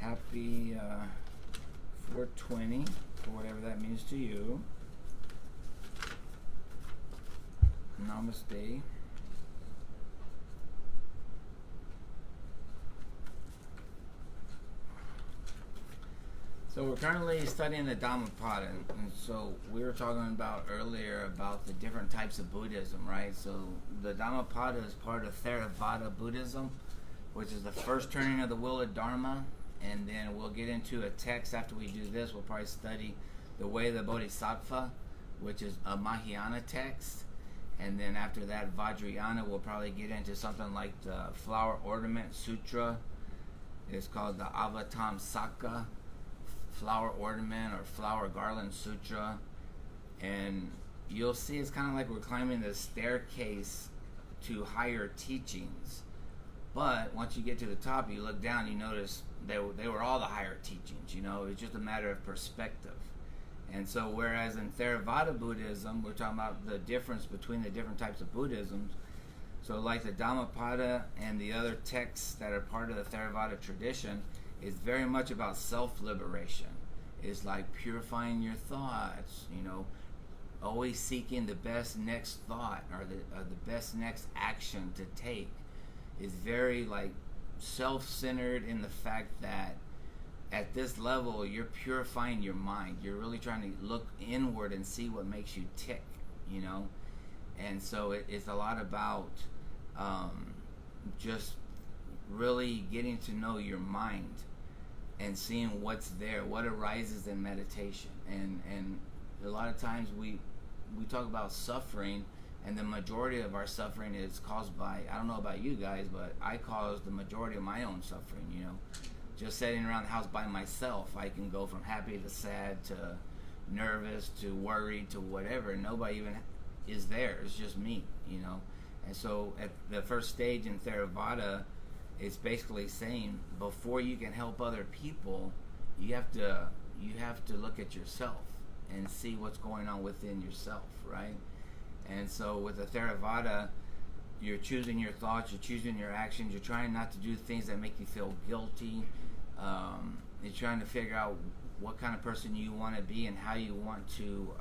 Happy 420, for whatever that means to you. Namaste. So we're currently studying the Dhammapada, and so we were talking about earlier about the different types of Buddhism, right? So the Dhammapada is part of Theravada Buddhism, which is the first turning of the wheel of Dharma, and then we'll get into a text after we do this. We'll probably study the Way of the Bodhisattva, which is a Mahayana text, and then after that Vajrayana, we'll probably get into something like the Flower Ornament Sutra. It's called the Avatamsaka Flower Ornament or Flower Garland Sutra, and you'll see it's kind of like we're climbing the staircase to higher teachings. But once you get to the top, you look down, you notice they were all the higher teachings. You know, it's just a matter of perspective. And so, whereas in Theravada Buddhism, we're talking about the difference between the different types of Buddhisms. So, like the Dhammapada and the other texts that are part of the Theravada tradition, is very much about self-liberation. It's like purifying your thoughts, you know, always seeking the best next thought or the best next action to take. Is very like self-centered in the fact that at this level you're purifying your mind. You're really trying to look inward and see what makes you tick, you know. And so it's a lot about just really getting to know your mind and seeing what's there, what arises in meditation. And a lot of times we talk about suffering, and the majority of our suffering is caused by, I don't know about you guys, but I cause the majority of my own suffering, you know. Just sitting around the house by myself, I can go from happy to sad to nervous to worried to whatever. Nobody even is there. It's just me, you know. And so at the first stage in Theravada, it's basically saying before you can help other people, you have to look at yourself and see what's going on within yourself, right? And so with the Theravada, you're choosing your thoughts, you're choosing your actions, you're trying not to do things that make you feel guilty. You're trying to figure out what kind of person you want to be and how you want to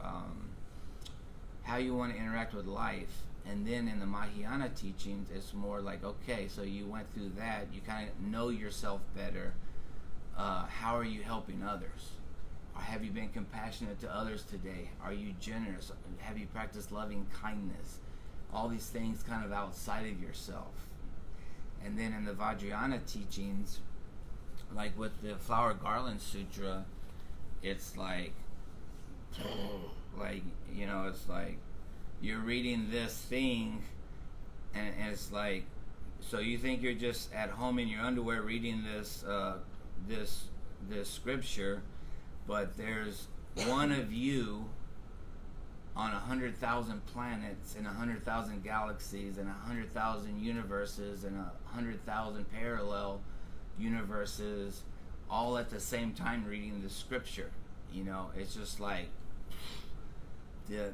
interact with life. And then in the Mahayana teachings, it's more like, okay, so you went through that, you kind of know yourself better. How are you helping others? Have you been compassionate to others today? Are you generous? Have you practiced loving kindness? All these things kind of outside of yourself. And then in the Vajrayana teachings, like with the Flower Garland Sutra, it's like, you know, it's like you're reading this thing, and it's like, so you think you're just at home in your underwear reading this scripture, but there's one of you on 100,000 planets and 100,000 galaxies and 100,000 universes and 100,000 parallel universes, all at the same time reading the scripture. You know, it's just like the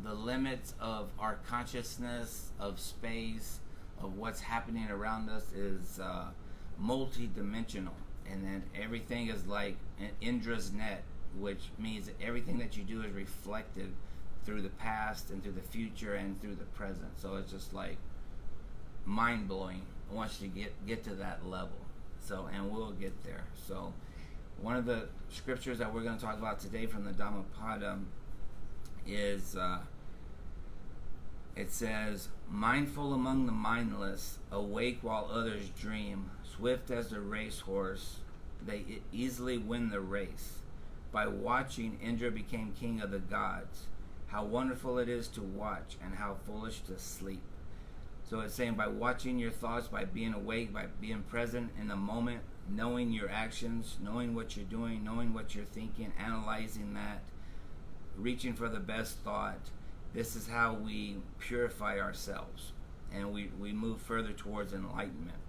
limits of our consciousness, of space, of what's happening around us is multi-dimensional, and then everything is like an Indra's net, which means that everything that you do is reflected through the past and through the future and through the present. So it's just like mind-blowing once you get to that level. So, and we'll get there. So one of the scriptures that we're going to talk about today from the Dhammapada is it says, mindful among the mindless, awake while others dream, swift as the racehorse, they easily win the race. By watching, Indra became king of the gods. How wonderful it is to watch, and how foolish to sleep. So it's saying by watching your thoughts, by being awake, by being present in the moment, knowing your actions, knowing what you're doing, knowing what you're thinking, analyzing that, reaching for the best thought. This is how we purify ourselves, and we move further towards enlightenment.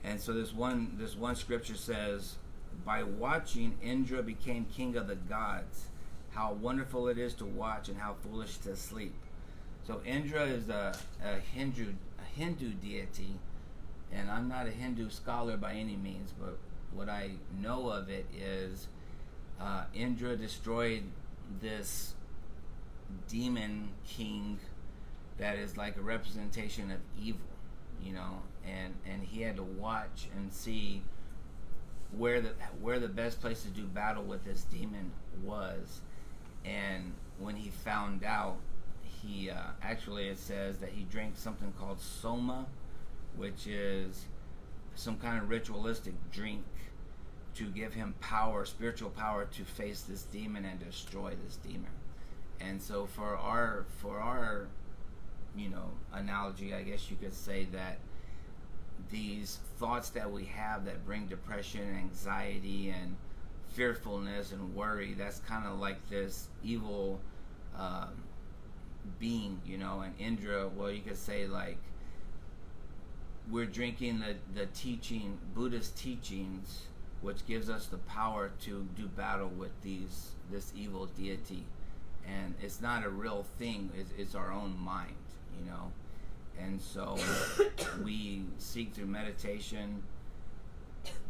And so this one scripture says, by watching, Indra became king of the gods. How wonderful it is to watch, and how foolish to sleep. So Indra is a Hindu deity, and I'm not a Hindu scholar by any means, but what I know of it is Indra destroyed this demon king that is like a representation of evil, you know, and he had to watch and see where the best place to do battle with this demon was. And when he found out, he actually, it says that he drank something called soma, which is some kind of ritualistic drink to give him power, spiritual power, to face this demon and destroy this demon. And so for our you know, analogy, I guess you could say that these thoughts that we have that bring depression and anxiety and fearfulness and worry, that's kind of like this evil being, you know. And Indra, well, you could say like we're drinking the teaching, Buddhist teachings, which gives us the power to do battle with this evil deity. And it's not a real thing, it's our own mind, you know. And so we seek through meditation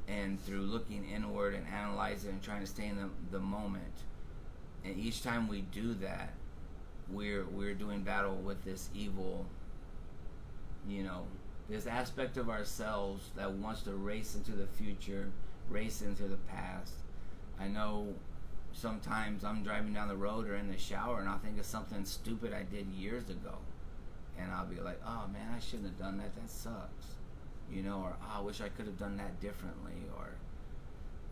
and through looking inward and analyzing and trying to stay in the moment. And each time we do that, we're doing battle with this evil, you know, this aspect of ourselves that wants to race into the future, race into the past. I know sometimes I'm driving down the road or in the shower and I'll think of something stupid I did years ago. And I'll be like, oh man, I shouldn't have done that. That sucks. You know, or oh, I wish I could have done that differently.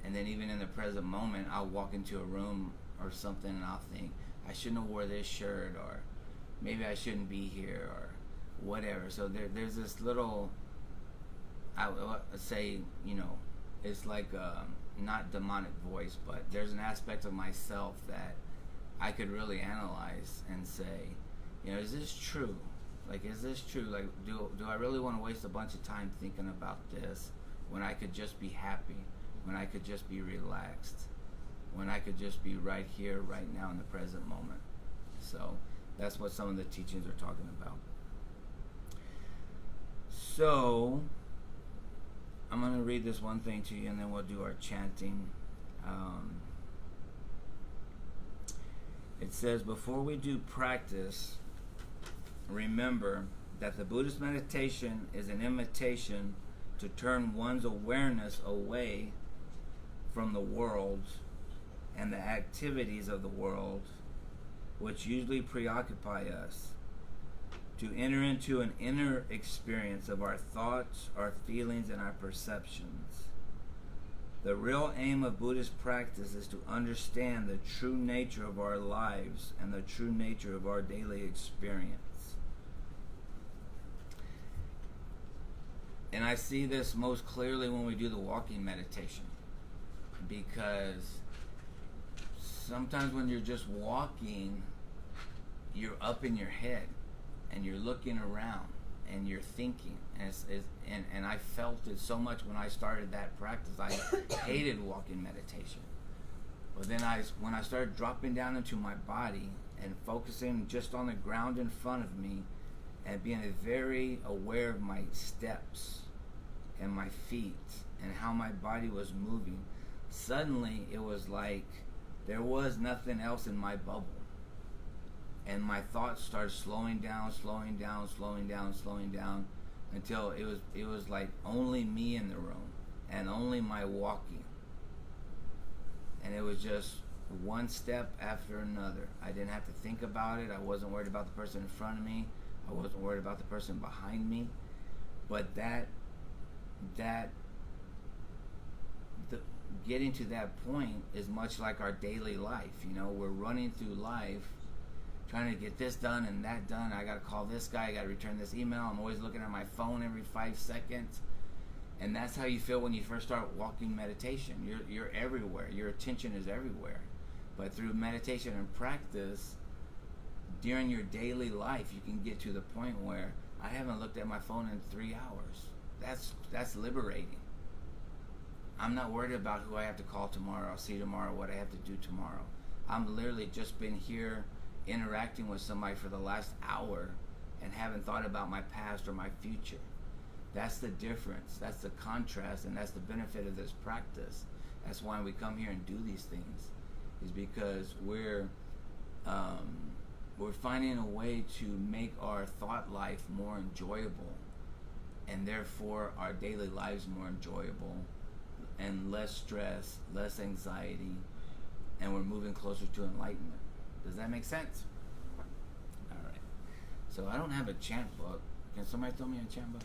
And then even in the present moment, I'll walk into a room or something and I'll think, I shouldn't have wore this shirt, or maybe I shouldn't be here, or whatever. So there's this little, I would say, you know, it's like not demonic voice, but there's an aspect of myself that I could really analyze and say, you know, is this true? Like, is this true? Like, do I really want to waste a bunch of time thinking about this when I could just be happy, when I could just be relaxed, when I could just be right here, right now, in the present moment? So that's what some of the teachings are talking about. So I'm going to read this one thing to you, and then we'll do our chanting. It says, before we do practice, remember that the Buddhist meditation is an invitation to turn one's awareness away from the world and the activities of the world, which usually preoccupy us, to enter into an inner experience of our thoughts, our feelings, and our perceptions. The real aim of Buddhist practice is to understand the true nature of our lives and the true nature of our daily experience. And I see this most clearly when we do the walking meditation, because sometimes when you're just walking, you're up in your head and you're looking around and you're thinking, and I felt it so much when I started that practice. I hated walking meditation, but then when I started dropping down into my body and focusing just on the ground in front of me and being very aware of my steps and my feet and how my body was moving, suddenly it was like there was nothing else in my bubble. And my thoughts started slowing down until it was like only me in the room and only my walking. And it was just one step after another. I didn't have to think about it. I wasn't worried about the person in front of me. I wasn't worried about the person behind me. But getting to that point is much like our daily life. You know, we're running through life trying to get this done and that done. I gotta call this guy, I gotta return this email. I'm always looking at my phone every 5 seconds. And that's how you feel when you first start walking meditation. You're everywhere. Your attention is everywhere. But through meditation and practice, during your daily life, you can get to the point where I haven't looked at my phone in 3 hours. That's liberating. I'm not worried about who I have to call tomorrow. I'll see tomorrow, what I have to do tomorrow. I'm literally just been here interacting with somebody for the last hour and haven't thought about my past or my future. That's the difference. That's the contrast, and that's the benefit of this practice. That's why we come here and do these things, is because we're finding a way to make our thought life more enjoyable, and therefore our daily lives more enjoyable, and less stress, less anxiety, and we're moving closer to enlightenment. Does that make sense? All right. So I don't have a chant book. Can somebody throw me a chant book?